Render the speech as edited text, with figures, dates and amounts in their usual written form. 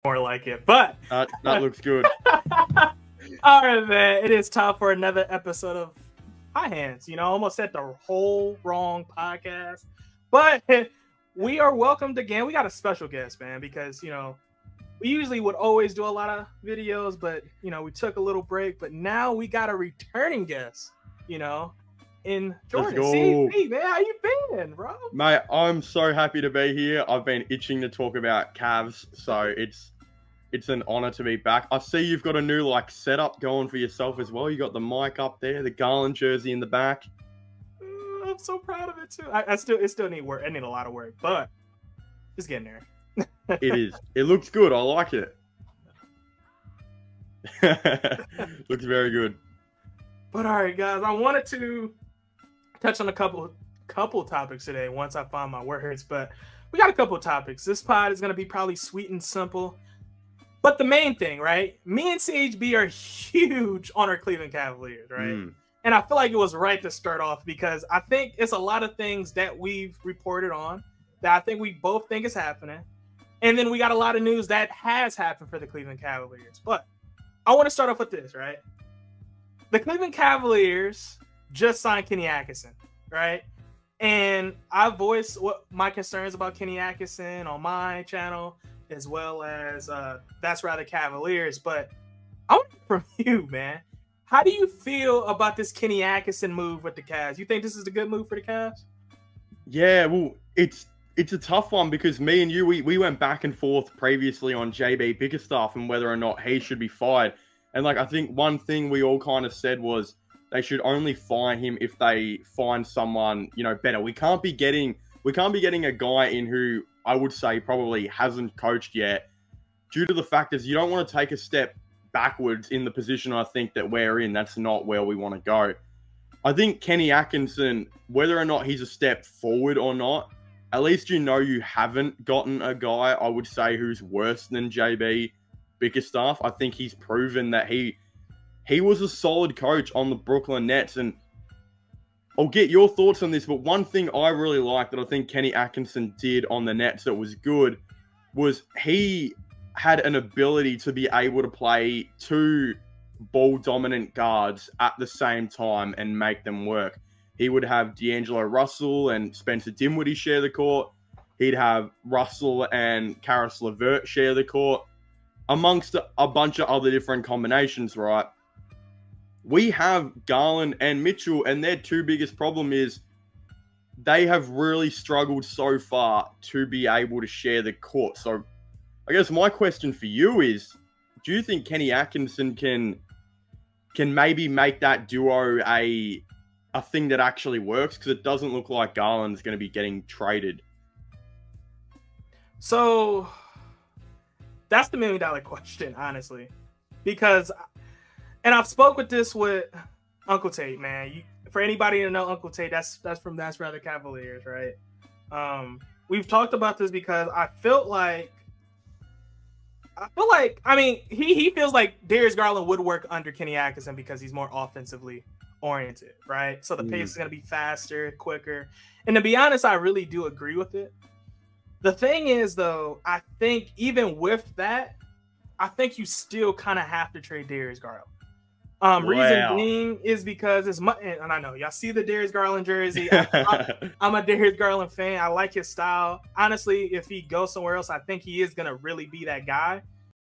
more like it. But that looks good. All right, man. It is time for another episode of High Hands. You know, almost said the whole wrong podcast. But we are welcomed again. We got a special guest, man, because, you know, we usually would always do a lot of videos, but, you know, we took a little break. But now we got a returning guest, you know, in Jordan. CP, man, how you been, bro? Mate, I'm so happy to be here. I've been itching to talk about Cavs, so it's an honor to be back. I see you've got a new setup going for yourself as well. You got the mic up there, the Garland jersey in the back. I'm so proud of it too. It still need work. I need a lot of work, but it's getting there. It is. It looks good. I like it. Looks very good. But all right, guys, I wanted to touch on a couple topics today once I find my words, but we got a couple of topics. This pod is going to be probably sweet and simple. But the main thing, right? Me and CHB are huge on our Cleveland Cavaliers, right? And I feel like it was right to start off because I think it's a lot of things that we've reported on that I think we both think is happening. And then we got a lot of news that has happened for the Cleveland Cavaliers. But I want to start off with this, right? The Cleveland Cavaliers just signed Kenny Atkinson, right? And I voiced what my concerns about Kenny Atkinson on my channel, as well as That's Rather Cavaliers. But I want to hear from you, man. How do you feel about this Kenny Atkinson move with the Cavs? You think this is a good move for the Cavs? Yeah, well, it's a tough one because me and you, we went back and forth previously on JB Bickerstaff and whether or not he should be fired. And I think one thing we all kind of said was they should only fire him if they find someone, you know, better. We can't be getting a guy in who I would say probably hasn't coached yet, due to the fact is you don't want to take a step backwards in the position I think that we're in. That's not where we want to go. I think Kenny Atkinson, whether or not he's a step forward or not, at least you know you haven't gotten a guy, I would say, who's worse than JB Bickerstaff. I think he's proven that he was a solid coach on the Brooklyn Nets, and I'll get your thoughts on this, but one thing I really liked that I think Kenny Atkinson did on the Nets that was good was he had an ability to be able to play two ball-dominant guards at the same time and make them work. He would have D'Angelo Russell and Spencer Dinwiddie share the court. He'd have Russell and Karis LeVert share the court, amongst a bunch of other different combinations, right? We have Garland and Mitchell, and their two biggest problem is they have really struggled so far to be able to share the court. So I guess my question for you is, do you think Kenny Atkinson can maybe make that duo a thing that actually works? Because it doesn't look like Garland's going to be getting traded. So that's the $1 million question, honestly, because, and I've spoke with this with Uncle Tate, man. For anybody to know Uncle Tate, that's from That's Rather Cavaliers, right? We've talked about this because I feel like, I mean, he feels like Darius Garland would work under Kenny Atkinson because he's more offensively oriented, right? So the pace is going to be faster, quicker. And to be honest, I really do agree with it. The thing is, though, I think even with that, I think you still kind of have to trade Darius Garland. Reason being is because it's much, and I know y'all see the Darius Garland jersey. I'm a Darius Garland fan. I like his style. Honestly, if he goes somewhere else, I think he is going to really be that guy.